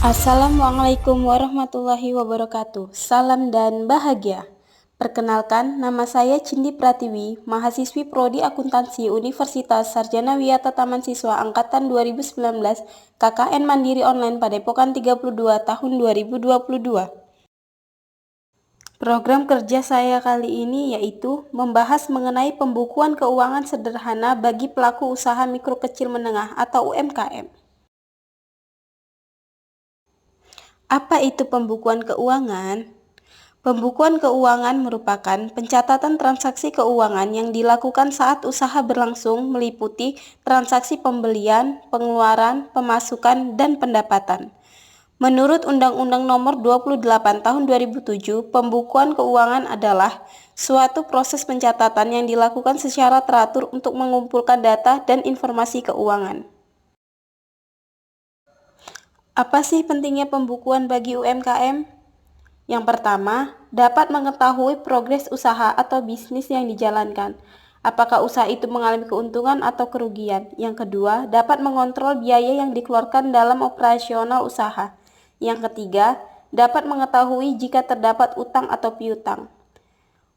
Assalamualaikum warahmatullahi wabarakatuh. Salam dan bahagia. Perkenalkan, nama saya Cindi Pratiwi, mahasiswi Prodi Akuntansi Universitas Sarjana Wiyata Taman Siswa Angkatan 2019, KKN Mandiri Online Padepokan 32 tahun 2022. Program kerja saya kali ini yaitu membahas mengenai pembukuan keuangan sederhana bagi pelaku usaha mikro kecil menengah atau UMKM. Apa itu pembukuan keuangan? Pembukuan keuangan merupakan pencatatan transaksi keuangan yang dilakukan saat usaha berlangsung meliputi transaksi pembelian, pengeluaran, pemasukan, dan pendapatan. Menurut Undang-Undang Nomor 28 Tahun 2007, pembukuan keuangan adalah suatu proses pencatatan yang dilakukan secara teratur untuk mengumpulkan data dan informasi keuangan. Apa sih pentingnya pembukuan bagi UMKM? Yang pertama, dapat mengetahui progres usaha atau bisnis yang dijalankan. Apakah usaha itu mengalami keuntungan atau kerugian? Yang kedua, dapat mengontrol biaya yang dikeluarkan dalam operasional usaha. Yang ketiga, dapat mengetahui jika terdapat utang atau piutang.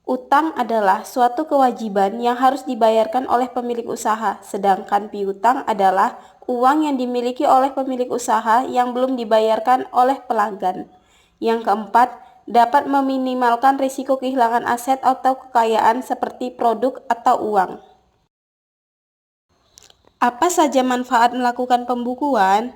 Utang adalah suatu kewajiban yang harus dibayarkan oleh pemilik usaha, sedangkan piutang adalah uang yang dimiliki oleh pemilik usaha yang belum dibayarkan oleh pelanggan. Yang keempat, dapat meminimalkan risiko kehilangan aset atau kekayaan seperti produk atau uang. Apa saja manfaat melakukan pembukuan?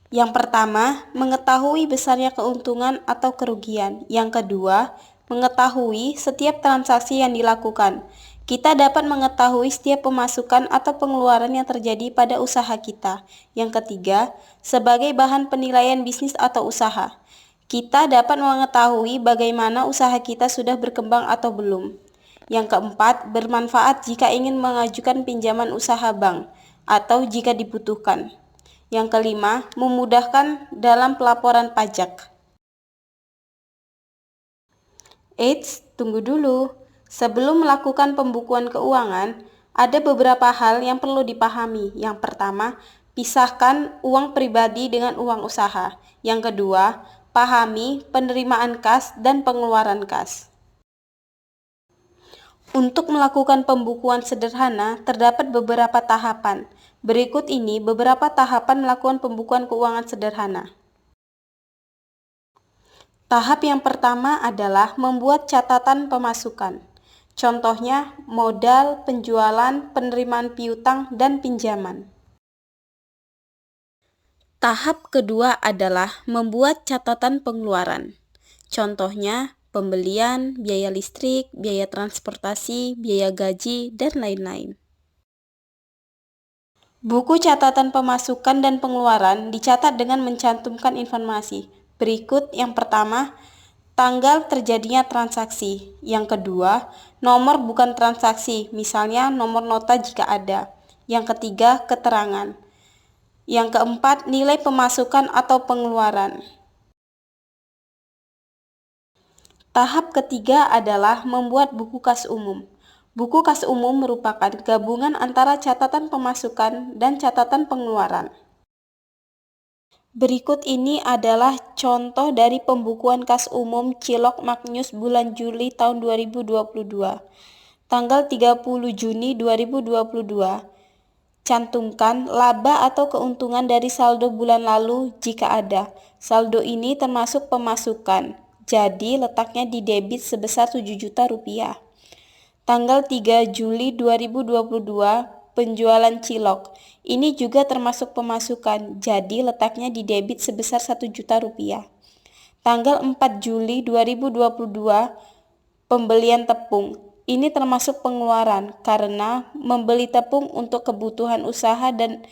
Yang pertama, mengetahui besarnya keuntungan atau kerugian. Yang kedua, mengetahui setiap transaksi yang dilakukan. Kita dapat mengetahui setiap pemasukan atau pengeluaran yang terjadi pada usaha kita. Yang ketiga, sebagai bahan penilaian bisnis atau usaha. Kita dapat mengetahui bagaimana usaha kita sudah berkembang atau belum. Yang keempat, bermanfaat jika ingin mengajukan pinjaman usaha bank atau jika dibutuhkan. Yang kelima, memudahkan dalam pelaporan pajak. Eits, tunggu dulu. Sebelum melakukan pembukuan keuangan, ada beberapa hal yang perlu dipahami. Yang pertama, pisahkan uang pribadi dengan uang usaha. Yang kedua, pahami penerimaan kas dan pengeluaran kas. Untuk melakukan pembukuan sederhana, terdapat beberapa tahapan. Berikut ini beberapa tahapan melakukan pembukuan keuangan sederhana. Tahap yang pertama adalah membuat catatan pemasukan. Contohnya, modal, penjualan, penerimaan piutang, dan pinjaman. Tahap kedua adalah membuat catatan pengeluaran. Contohnya, pembelian, biaya listrik, biaya transportasi, biaya gaji, dan lain-lain. Buku catatan pemasukan dan pengeluaran dicatat dengan mencantumkan informasi. Berikut yang pertama, tanggal terjadinya transaksi. Yang kedua, nomor bukan transaksi, misalnya nomor nota jika ada. Yang ketiga, keterangan. Yang keempat, nilai pemasukan atau pengeluaran. Tahap ketiga adalah membuat buku kas umum. Buku kas umum merupakan gabungan antara catatan pemasukan dan catatan pengeluaran. Berikut ini adalah contoh dari pembukuan kas umum Cilok Magneus bulan Juli tahun 2022. Tanggal 30 Juni 2022. Cantumkan laba atau keuntungan dari saldo bulan lalu jika ada. Saldo ini termasuk pemasukan, jadi letaknya di debit sebesar 7 juta rupiah. Tanggal 3 Juli 2022, penjualan cilok. Ini juga termasuk pemasukan, jadi letaknya di debit sebesar 1 juta rupiah. Tanggal 4 Juli 2022, pembelian tepung. Ini termasuk pengeluaran karena membeli tepung untuk kebutuhan usaha dan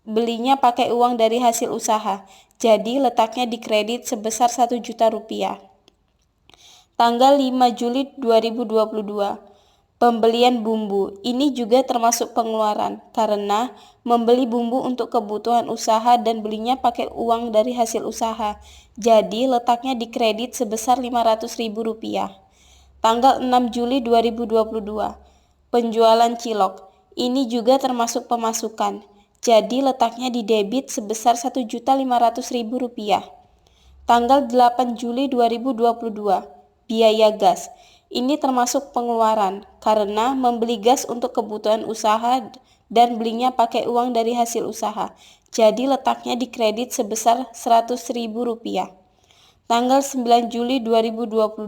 belinya pakai uang dari hasil usaha. Jadi letaknya di kredit sebesar 1 juta rupiah. Tanggal 5 Juli 2022, pembelian bumbu. Ini juga termasuk pengeluaran karena membeli bumbu untuk kebutuhan usaha dan belinya pakai uang dari hasil usaha. Jadi letaknya di kredit sebesar Rp500.000. Tanggal 6 Juli 2022, penjualan cilok. Ini juga termasuk pemasukan. Jadi letaknya di debit sebesar Rp1.500.000. Tanggal 8 Juli 2022, biaya gas. Ini termasuk pengeluaran karena membeli gas untuk kebutuhan usaha dan belinya pakai uang dari hasil usaha. Jadi letaknya di kredit sebesar Rp100.000. Tanggal 9 Juli 2022,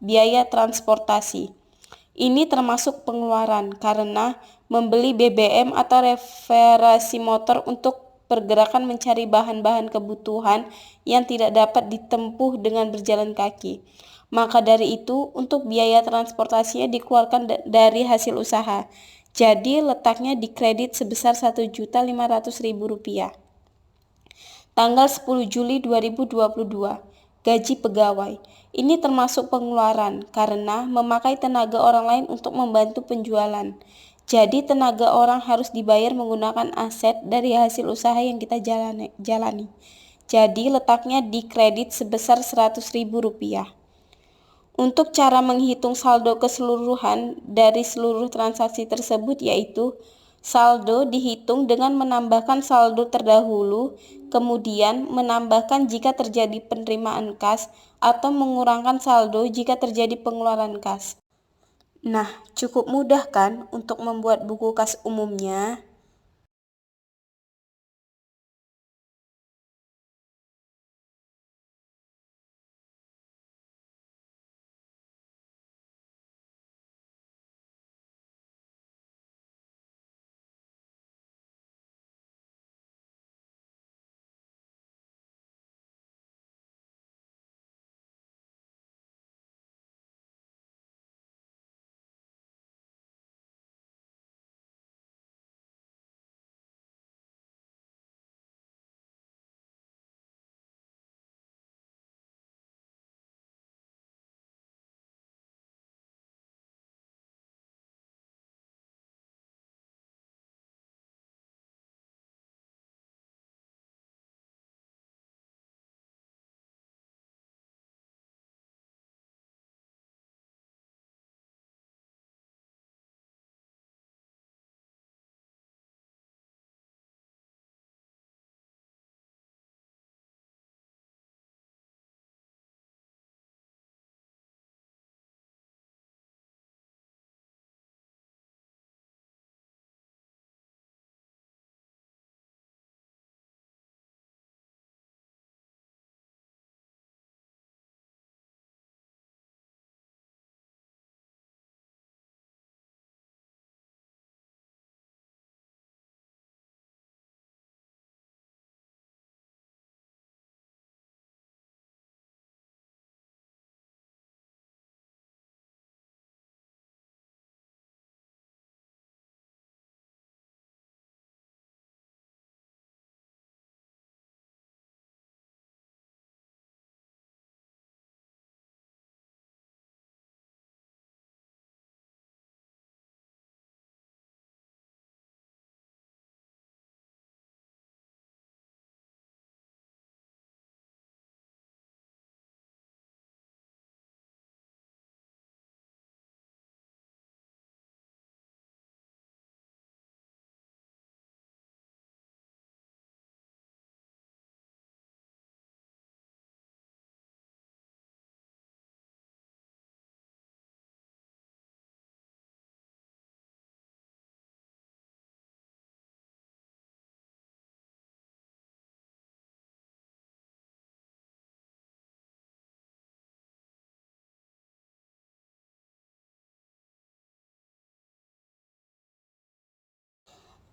biaya transportasi. Ini termasuk pengeluaran karena membeli BBM atau referasi motor untuk pergerakan mencari bahan-bahan kebutuhan yang tidak dapat ditempuh dengan berjalan kaki. Maka dari itu, untuk biaya transportasinya dikeluarkan dari hasil usaha. Jadi letaknya di kredit sebesar Rp1.500.000. Tanggal 10 Juli 2022, gaji pegawai. Ini termasuk pengeluaran karena memakai tenaga orang lain untuk membantu penjualan. Jadi tenaga orang harus dibayar menggunakan aset dari hasil usaha yang kita jalani. Jadi letaknya di kredit sebesar Rp100.000. Untuk cara menghitung saldo keseluruhan dari seluruh transaksi tersebut yaitu saldo dihitung dengan menambahkan saldo terdahulu, kemudian menambahkan jika terjadi penerimaan kas atau mengurangkan saldo jika terjadi pengeluaran kas. Nah, cukup mudah kan untuk membuat buku kas umumnya?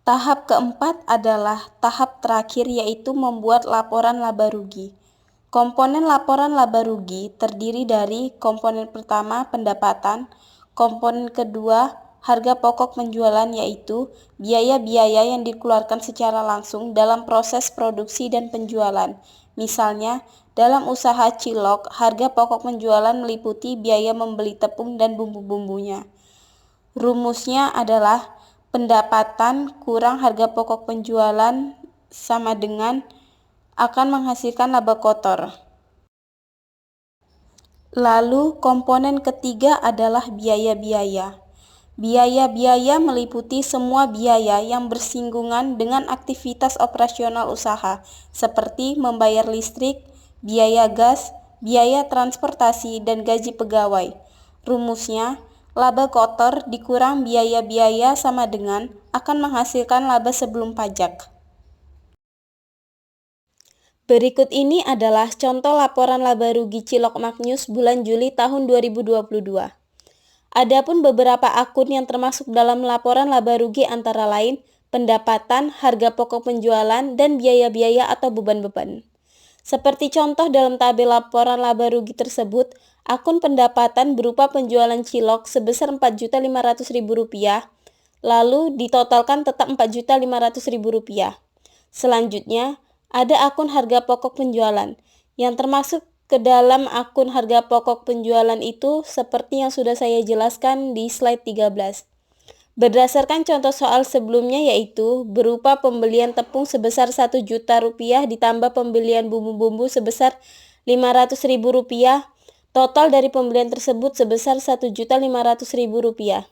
Tahap keempat adalah tahap terakhir yaitu membuat laporan laba rugi. Komponen laporan laba rugi terdiri dari komponen pertama pendapatan, komponen kedua harga pokok penjualan yaitu biaya-biaya yang dikeluarkan secara langsung dalam proses produksi dan penjualan. Misalnya, dalam usaha cilok, harga pokok penjualan meliputi biaya membeli tepung dan bumbu-bumbunya. Rumusnya adalah pendapatan kurang harga pokok penjualan sama dengan akan menghasilkan laba kotor. Lalu komponen ketiga adalah biaya-biaya. Biaya-biaya meliputi semua biaya yang bersinggungan dengan aktivitas operasional usaha, seperti membayar listrik, biaya gas, biaya transportasi, dan gaji pegawai. Rumusnya, laba kotor dikurang biaya-biaya sama dengan akan menghasilkan laba sebelum pajak. Berikut ini adalah contoh laporan laba rugi Cilok Magnus bulan Juli tahun 2022. Adapun beberapa akun yang termasuk dalam laporan laba rugi antara lain pendapatan, harga pokok penjualan, dan biaya-biaya atau beban-beban. Seperti contoh dalam tabel laporan laba rugi tersebut, akun pendapatan berupa penjualan cilok sebesar Rp4.500.000, lalu ditotalkan tetap Rp4.500.000. Selanjutnya, ada akun harga pokok penjualan, yang termasuk ke dalam akun harga pokok penjualan itu seperti yang sudah saya jelaskan di slide 13. Berdasarkan contoh soal sebelumnya yaitu berupa pembelian tepung sebesar Rp1 juta ditambah pembelian bumbu-bumbu sebesar Rp500.000, total dari pembelian tersebut sebesar Rp1.500.000.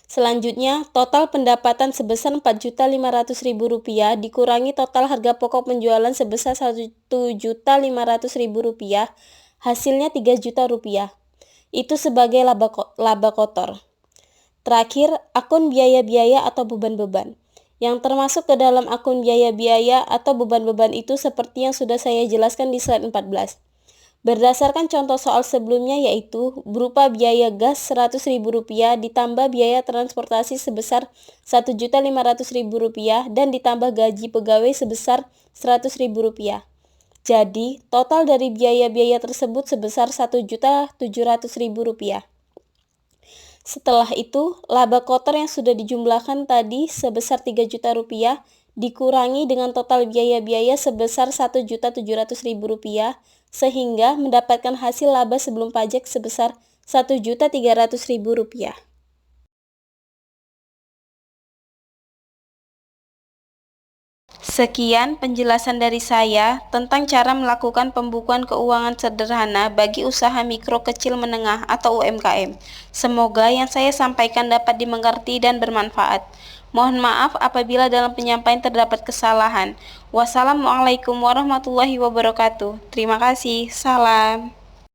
Selanjutnya, total pendapatan sebesar Rp4.500.000 dikurangi total harga pokok penjualan sebesar Rp1.500.000, hasilnya Rp3 juta. Itu sebagai laba kotor. Terakhir, akun biaya-biaya atau beban-beban. Yang termasuk ke dalam akun biaya-biaya atau beban-beban itu seperti yang sudah saya jelaskan di slide 14. Berdasarkan contoh soal sebelumnya yaitu berupa biaya gas Rp100.000 ditambah biaya transportasi sebesar Rp1.500.000 dan ditambah gaji pegawai sebesar Rp100.000. Jadi, total dari biaya-biaya tersebut sebesar Rp1.700.000. Setelah itu, laba kotor yang sudah dijumlahkan tadi sebesar Rp3 juta dikurangi dengan total biaya-biaya sebesar Rp1.700.000 sehingga mendapatkan hasil laba sebelum pajak sebesar Rp1.300.000. Sekian penjelasan dari saya tentang cara melakukan pembukuan keuangan sederhana bagi usaha mikro kecil menengah atau UMKM. Semoga yang saya sampaikan dapat dimengerti dan bermanfaat. Mohon maaf apabila dalam penyampaian terdapat kesalahan. Wassalamualaikum warahmatullahi wabarakatuh. Terima kasih. Salam.